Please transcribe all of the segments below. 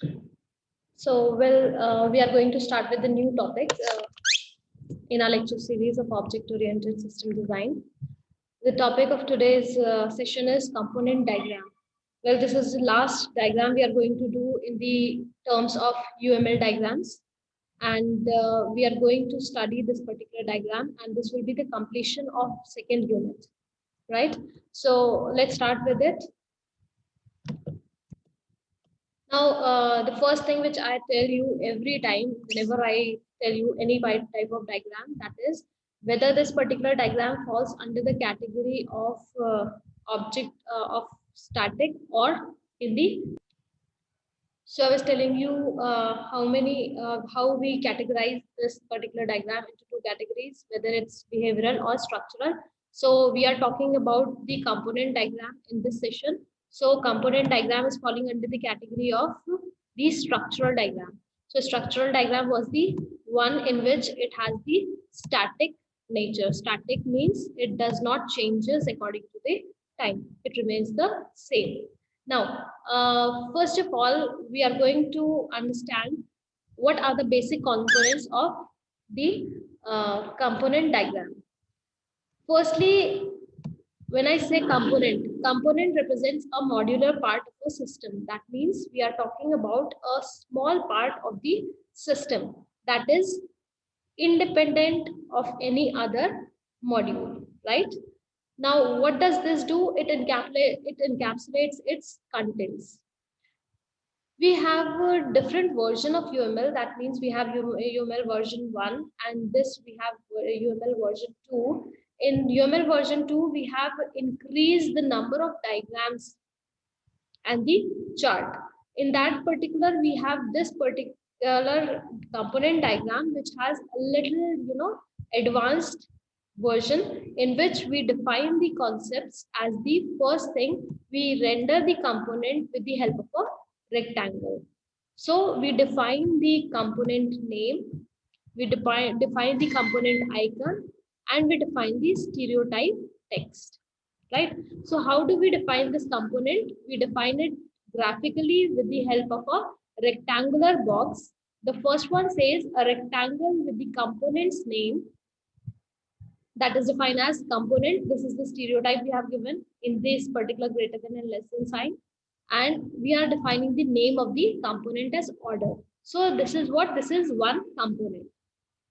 We are going to start with the new topic in our lecture series of object-oriented system design. The topic of today's session is component diagram. Well, this is the last diagram we are going to do in the terms of UML diagrams. And we are going to study this particular diagram, and this will be the completion of second unit, right? So let's start with it. Now, the first thing which I tell you every time, whenever I tell you any type of diagram, that is whether this particular diagram falls under the category of object of static or in the. So I was telling you how we categorize this particular diagram into two categories, whether it's behavioral or structural. So we are talking about the component diagram in this session. So component diagram is falling under the category of the structural diagram. So structural diagram was the one in which it has the static nature. Static means it does not changes according to the time. It remains the same. Now, first of all, we are going to understand what are the basic components of the component diagram. Firstly, when I say component represents a modular part of a system. That means we are talking about a small part of the system that is independent of any other module, right? Now, what does this do? It encapsulates its contents. We have a different version of UML. That means we have UML version 1, and this we have UML version 2. In UML version 2, we have increased the number of diagrams and the chart. In that particular, we have this particular component diagram, which has a little, advanced version in which we define the concepts as the first thing. We render the component with the help of a rectangle. So we define the component name, we define the component icon, and we define the stereotype text, right? So how do we define this component? We define it graphically with the help of a rectangular box. The first one says a rectangle with the component's name, that is defined as component. This is the stereotype we have given in this particular greater than and less than sign. And we are defining the name of the component as order. So this is one component.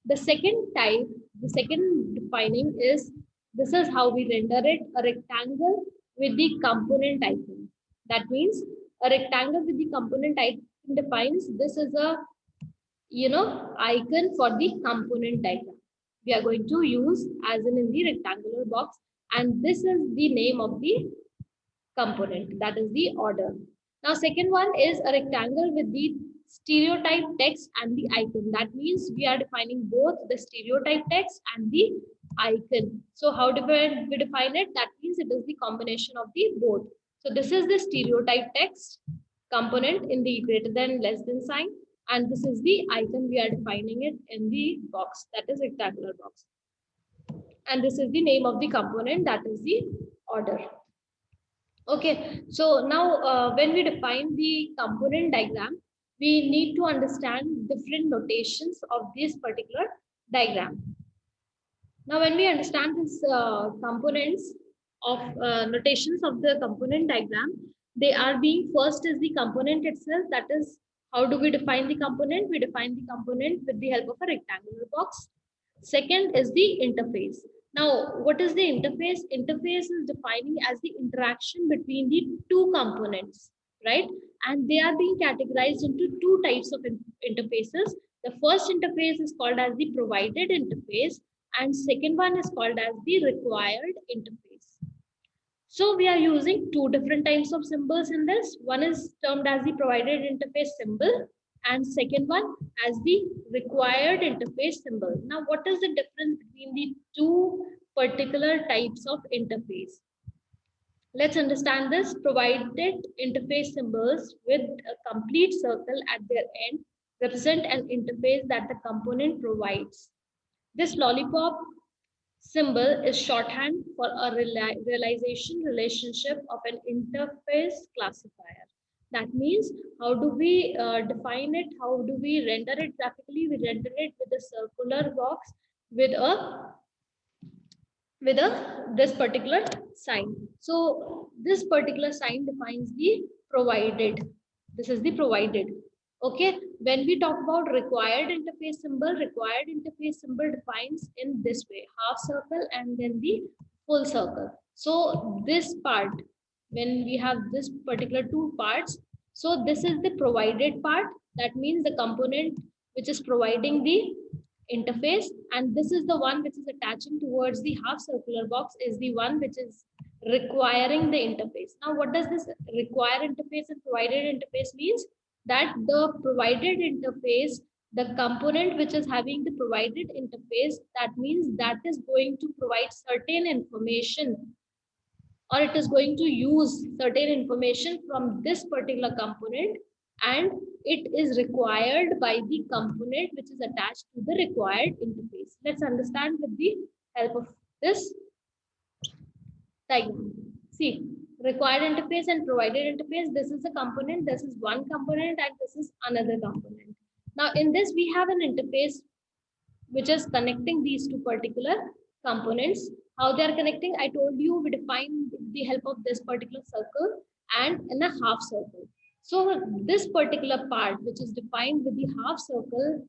The second type, the second defining is, this is how we render it, a rectangle with the component icon. That means a rectangle with the component icon defines this is a icon for the component diagram. We are going to use as in the rectangular box, and this is the name of the component, that is the order. Now second one is a rectangle with the stereotype text and the icon. That means we are defining both the stereotype text and the icon. So how do we define it? That means it is the combination of the both. So this is the stereotype text component in the greater than less than sign, and this is the icon. We are defining it in the box, that is rectangular box, and this is the name of the component, that is the order. Okay, so now when we define the component diagram, we need to understand different notations of this particular diagram. Now, when we understand these components of notations of the component diagram, they are being, first is the component itself. That is, how do we define the component? We define the component with the help of a rectangular box. Second is the interface. Now, what is the interface? Interface is defining as the interaction between the two components, right? And they are being categorized into two types of interfaces. The first interface is called as the provided interface, and second one is called as the required interface. So we are using two different types of symbols in this. One is termed as the provided interface symbol, and second one as the required interface symbol. Now, what is the difference between the two particular types of interface? Let's understand this. Provided interface symbols with a complete circle at their end represent an interface that the component provides. This lollipop symbol is shorthand for a realization relationship of an interface classifier. That means how do we define it? How do we render it graphically? We render it with a circular box with a this particular sign. So this particular sign defines the provided. This is the provided. Okay. When we talk about required interface symbol defines in this way: half circle and then the full circle. So this part, when we have this particular two parts, so this is the provided part. That means the component which is providing the interface, and this is the one which is attaching towards the half circular box is the one which is requiring the interface. Now what does this require interface and provided interface means? That the provided interface, the component which is having the provided interface, that means that is going to provide certain information, or it is going to use certain information from this particular component, and it is required by the component which is attached to the required interface. Let's understand with the help of this diagram. See, required interface and provided interface, this is a component, this is one component, and this is another component. Now in this we have an interface which is connecting these two particular components. How they are connecting, I told you, we define with the help of this particular circle and in a half circle. So this particular part which is defined with the half circle,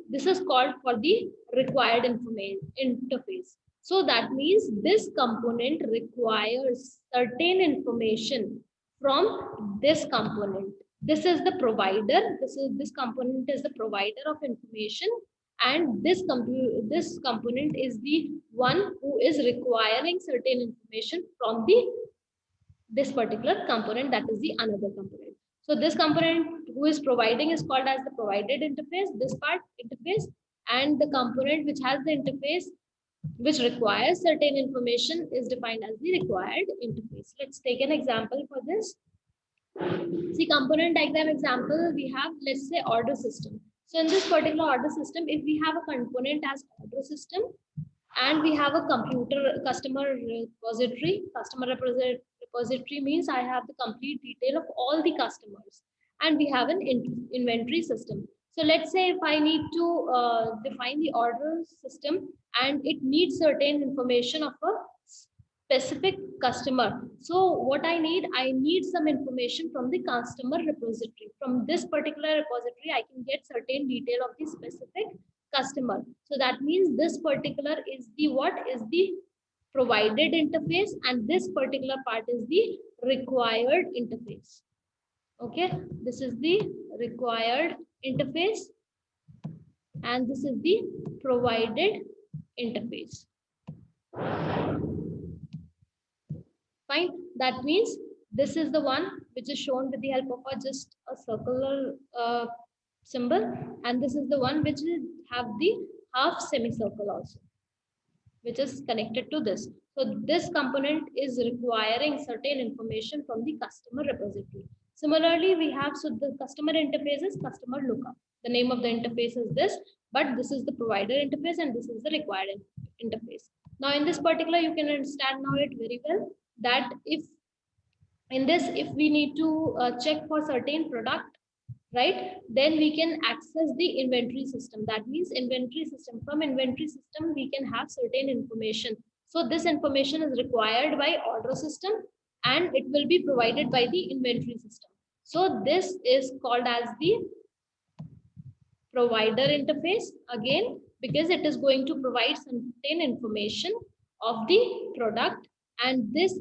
this is called for the required information interface. So that means this component requires certain information from this component. This is the provider. This component is the provider of information, and this component is the one who is requiring certain information from the this particular component, that is the another component. So this component who is providing is called as the provided interface, this part interface, and the component which has the interface which requires certain information is defined as the required interface. Let's take an example for this. See, component diagram example, we have, let's say, order system. So in this particular order system, if we have a component as order system, and we have a customer repository means I have the complete detail of all the customers, and we have an inventory system. So let's say if I need to define the order system, and it needs certain information of a specific customer. So what I need some information from the customer repository. From this particular repository I can get certain detail of the specific customer. So that means this particular is the what is the provided interface, and this particular part is the required interface. Okay, this is the required interface and this is the provided interface. Fine. That means this is the one which is shown with the help of just a circular symbol, and this is the one which will have the half semicircle also, which is connected to this. So this component is requiring certain information from the customer repository. Similarly, we have, so the customer interface is customer lookup. The name of the interface is this, but this is the provider interface and this is the required interface. Now in this particular, you can understand now it very well that if in this, if we need to check for certain product, right, then we can access the inventory system. That means inventory system, from inventory system we can have certain information. So this information is required by order system and it will be provided by the inventory system. So this is called as the provider interface, again because it is going to provide certain information of the product, and this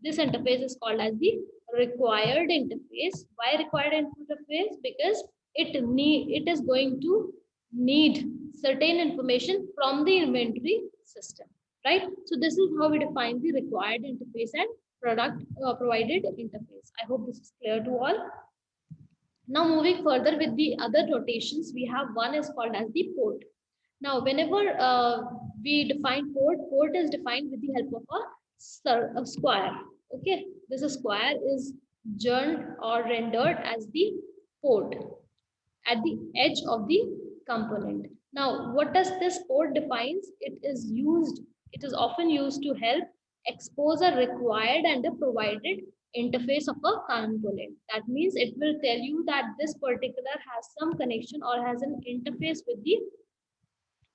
interface is called as the required interface. Why required interface? Because it is going to need certain information from the inventory system, right? So this is how we define the required interface and product provided interface. I hope this is clear to all. Now moving further with the other notations, we have one is called as the port. Now whenever we define port is defined with the help of a square. Okay, this square is joined or rendered as the port at the edge of the component. Now what does this port defines? It is often used to help expose a required and a provided interface of a component. That means it will tell you that this particular has some connection or has an interface with the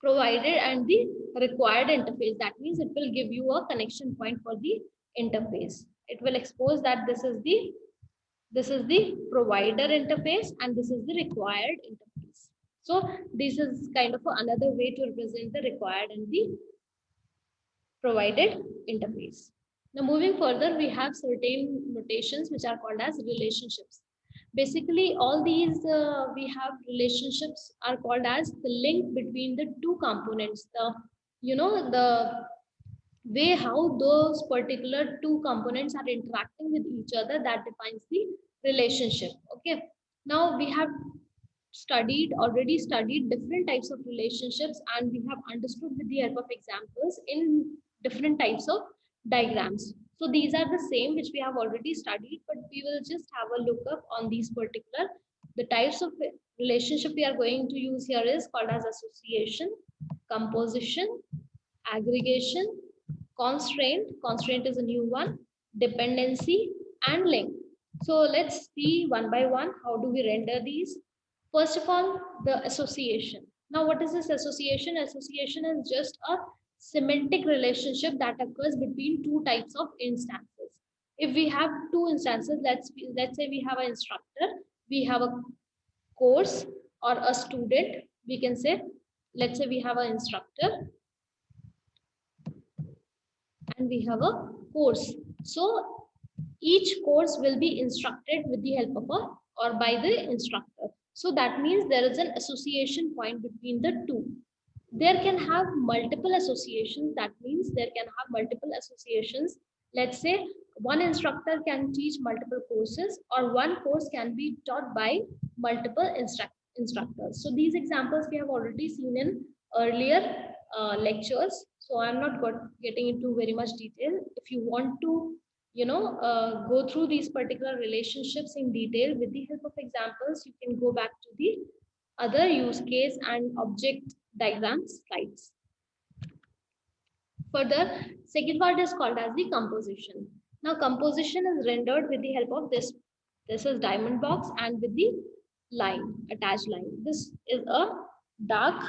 provided and the required interface. That means it will give you a connection point for the interface. It will expose that this is the provider interface and this is the required interface. So this is kind of another way to represent the required and the provided interface. Now moving further, we have certain notations which are called as relationships. Basically, all these we have relationships are called as the link between the two components. The way how those particular two components are interacting with each other, that defines the relationship. Okay. Now we have already studied different types of relationships, and we have understood with the help of examples in different types of diagrams. So these are the same which we have already studied, but we will just have a look up on these particular. The types of relationship we are going to use here is called as association, composition, aggregation, constraint is a new one, dependency, and link. So let's see one by one how do we render these. First of all, the association. Now, what is this association? Association is just a semantic relationship that occurs between two types of instances. If we have two instances, let's say we have an instructor, we have a course or a student, we can say, let's say we have an instructor and we have a course. So each course will be instructed with the help of a or by the instructor. So that means there is an association point between the two. There can have multiple associations. That means there can have multiple associations. Let's say one instructor can teach multiple courses, or one course can be taught by multiple instructors. So these examples we have already seen in earlier lectures. So I'm not getting into very much detail. If you want to go through these particular relationships in detail with the help of examples, you can go back to the other use case and object diagram slides. Further, second part is called as the composition. Now composition is rendered with the help of this. This is diamond box and with the line, attached line. This is a dark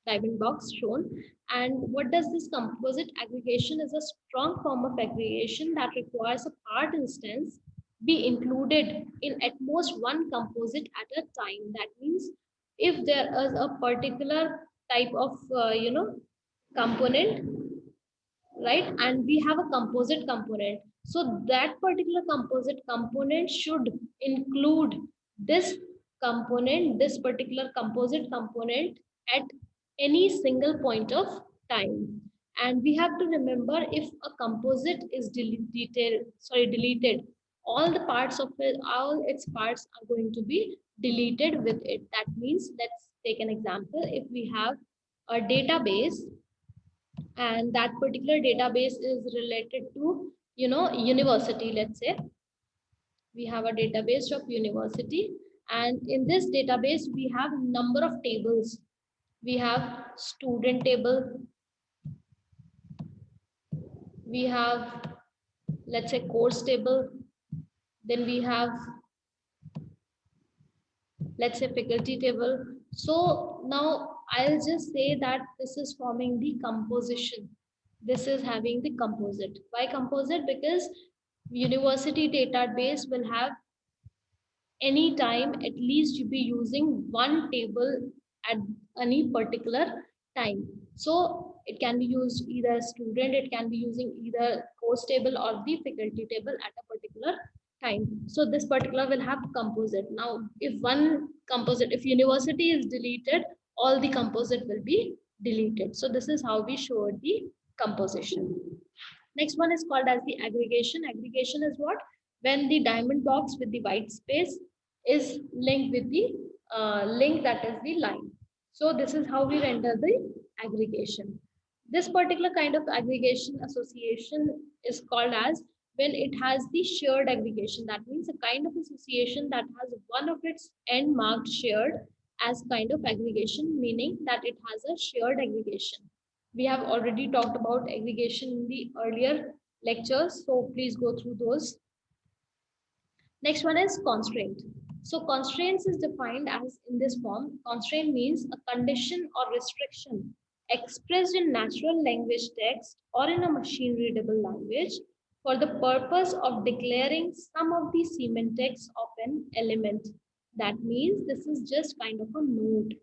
diamond box shown. And what does this composite aggregation is? A strong form of aggregation that requires a part instance be included in at most one composite at a time. That means if there is a particular type of component, right, and we have a composite component, so that particular composite component should include this component, this particular composite component at any single point of time. And we have to remember, if a composite is deleted, all the parts of it, all its parts are going to be deleted with it. That means, let's take an example. If we have a database and that particular database is related to university, let's say we have a database of university, and in this database we have number of tables. We have student table, we have, let's say, course table, then we have, let's say, faculty table. So now I'll just say that this is forming the composition. This is having the composite. Why composite? Because university database will have any time at least you be using one table at any particular time. So it can be used either student, it can be using either course table or the faculty table at a particular time. So this particular will have composite. Now if one composite, if university is deleted, all the composite will be deleted. So this is how we show the composition. Next one is called as the aggregation. Aggregation is what? When the diamond box with the white space is linked with the link, that is the line. So this is how we render the aggregation. This particular kind of aggregation association is called as when it has the shared aggregation. That means a kind of association that has one of its end marked shared as kind of aggregation, meaning that it has a shared aggregation. We have already talked about aggregation in the earlier lectures, so please go through those. Next one is constraint. So constraints is defined as in this form. Constraint means a condition or restriction expressed in natural language text or in a machine readable language for the purpose of declaring some of the semantics of an element. That means this is just kind of a node.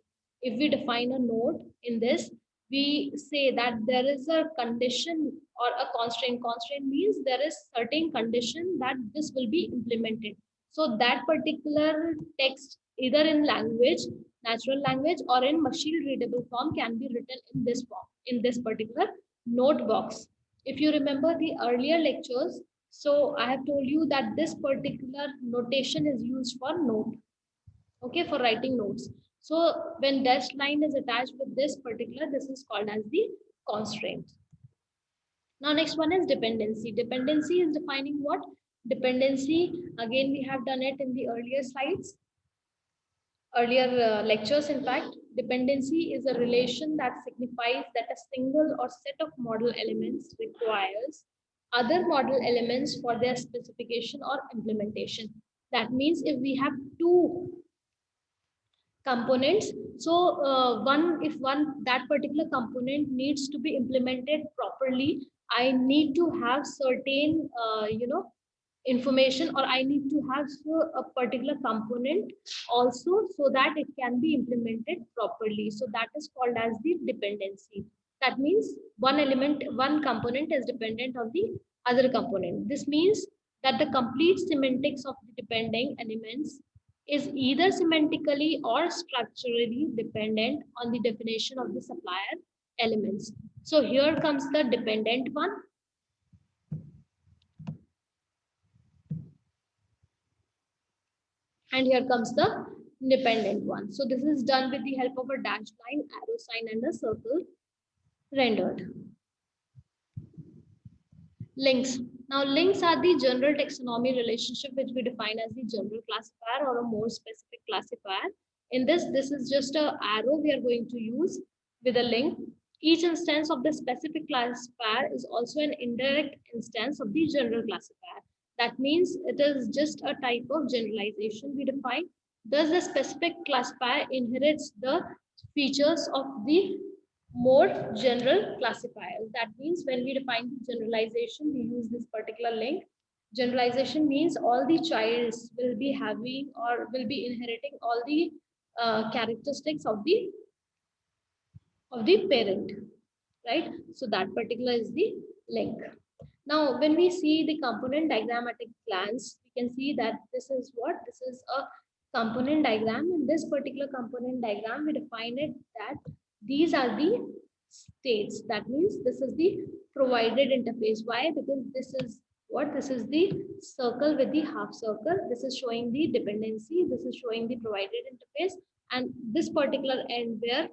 If we define a node in this, we say that there is a condition or a constraint. Constraint means there is certain condition that this will be implemented. So that particular text, either in language, natural language, or in machine readable form, can be written in this form, in this particular node box. If you remember the earlier lectures, so I have told you that this particular notation is used for node, okay, for writing notes. So when dashed line is attached with this particular, this is called as the constraint. Now next one is dependency. Dependency is defining what? Dependency, again we have done it in the earlier slides, earlier lectures in fact. Dependency is a relation that signifies that a single or set of model elements requires other model elements for their specification or implementation. That means if we have two components, so one if one that particular component needs to be implemented properly, I need to have certain information, or I need to have a particular component also, so that it can be implemented properly. So that is called as the dependency. That means one component is dependent on the other component. This means that the complete semantics of the depending elements is either semantically or structurally dependent on the definition of the supplier elements. So here comes the dependent one. And here comes the dependent one. So this is done with the help of a dashed line, arrow sign, and a circle rendered. Links. Now, links are the general taxonomy relationship which we define as the general classifier or a more specific classifier. In this is just a arrow we are going to use with a link. Each instance of the specific classifier is also an indirect instance of the general classifier. That means it is just a type of generalization we define. Thus, the specific classifier inherits the features of the more general classifiers. That means when we define the generalization, we use this particular link. Generalization means all the childs will be having or will be inheriting all the characteristics of the parent, right? So that particular is the link. Now, when we see the component diagram at a glance, we can see that this is what? This is a component diagram. In this particular component diagram, we define it that these are the states. That means this is the provided interface. Why? Because this is what? This is the circle with the half circle. This is showing the dependency. This is showing the provided interface. And this particular end where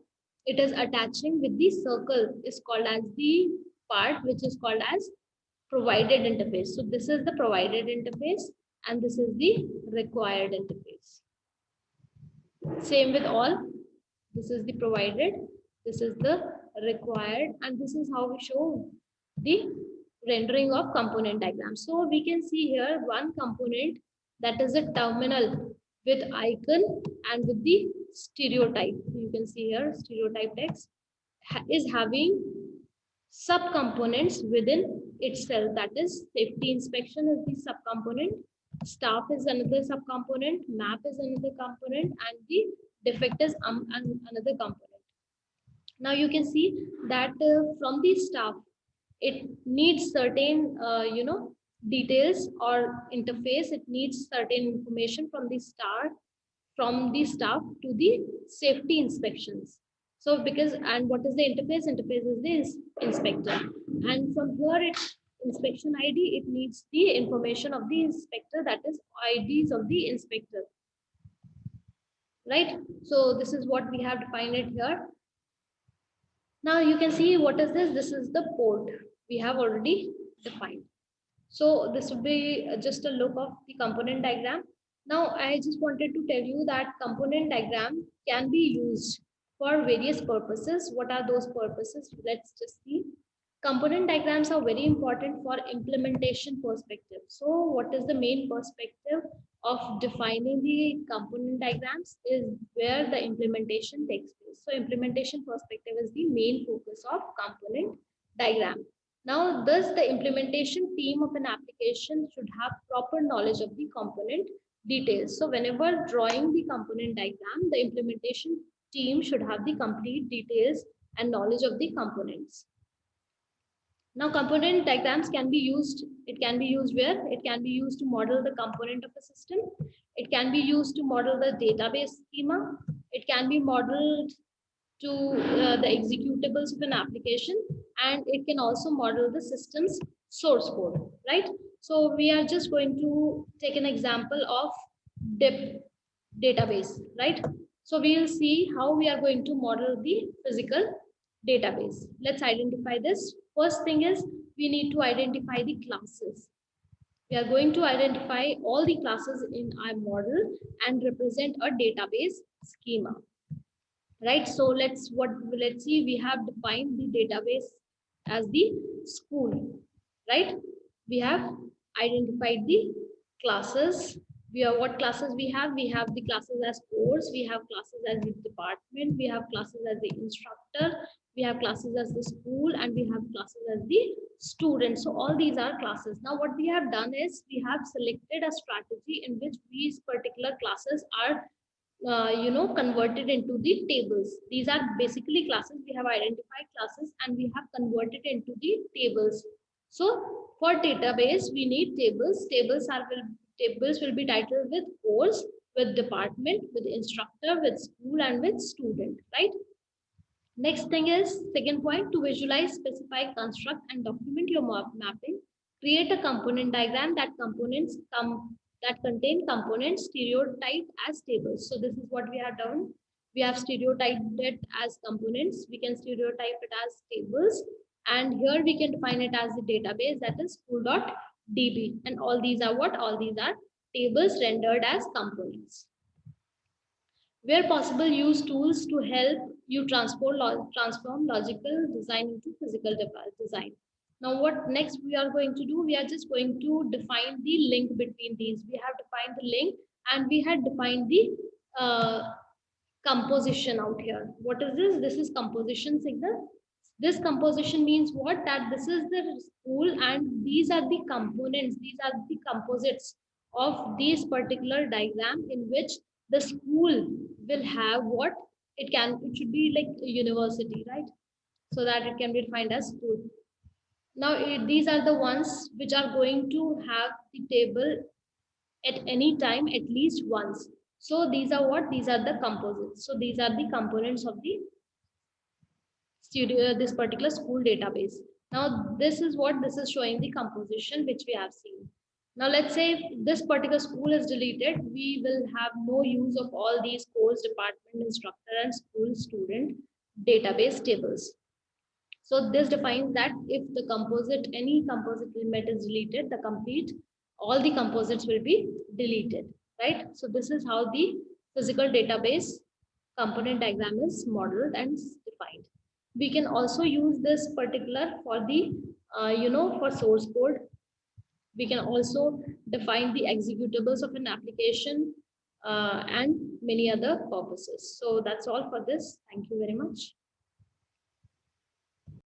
it is attaching with the circle is called as the part which is called as provided interface. So this is the provided interface and this is the required interface. Same with all. This is the provided, this is the required, and this is how we show the rendering of component diagram. So we can see here one component that is a terminal with icon and with the stereotype. You can see here stereotype text is having subcomponents within itself. That is safety inspection is the subcomponent, staff is another subcomponent, map is another component, and the defect is another component. Now you can see that from the staff, it needs certain details or interface. It needs certain information from the staff to the safety inspections. So because, and what is the interface? Interface is the inspector. And from here, it's inspection ID, it needs the information of the inspector, that is IDs of the inspector. Right? So this is what we have defined it here. Now you can see what is this? This is the port we have already defined. So this would be just a look of the component diagram. Now I just wanted to tell you that component diagram can be used for various purposes. What are those purposes? Let's just see. Component diagrams are very important for implementation perspective. So what is the main perspective of defining the component diagrams is where the implementation takes place. So implementation perspective is the main focus of component diagram. Now, thus the implementation team of an application should have proper knowledge of the component details. So whenever drawing the component diagram, the implementation team should have the complete details and knowledge of the components. Now, component diagrams can be used. It can be used where? It can be used to model the component of a system. It can be used to model the database schema. It can be modeled to the executables of an application, and it can also model the system's source code, right? So we are just going to take an example of DIP database, right? So we will see how we are going to model the physical database. Let's identify this. First thing is we need to identify the classes. We are going to identify all the classes in our model and represent a database schema, right? So let's see, we have defined the database as the school, right? We have identified the classes. We have what classes we have? We have the classes as course, we have classes as the department, we have classes as the instructor, we have classes as the school, and we have classes as the student. So all these are classes. Now what we have done is we have selected a strategy in which these particular classes are converted into the tables. These are basically classes. We have identified classes and we have converted into the tables. So for database, we need tables. Tables will be titled with course, with department, with instructor, with school, and with student, right? Next thing is second point, to visualize, specify, construct, and document your mapping. Create a component diagram that contain components stereotyped as tables. So this is what we have done. We have stereotyped it as components. We can stereotype it as tables. And here we can define it as the database, that is school.db. And all these are what? All these are tables rendered as components. Where possible, use tools to help you transform logical design into physical design. Now, what next we are going to do? We are just going to define the link between these. We have defined the link and we had defined the composition out here. What is this? This is composition signal. This composition means what? That this is the school and these are the components, these are the composites of this particular diagram in which the school will have what? It should be like a university, right? So that it can be defined as school. Now, these are the ones which are going to have the table at any time at least once. So these are what? These are the composites. So these are the components of the this particular school database. Now, this is what? This is showing the composition which we have seen. Now, let's say if this particular school is deleted, we will have no use of all these course, department, instructor, and school student database tables. So this defines that if any composite element is deleted, all the composites will be deleted, right? So this is how the physical database component diagram is modeled and defined. We can also use this particular for the, for source code. We can also define the executables of an application and many other purposes. So that's all for this. Thank you very much.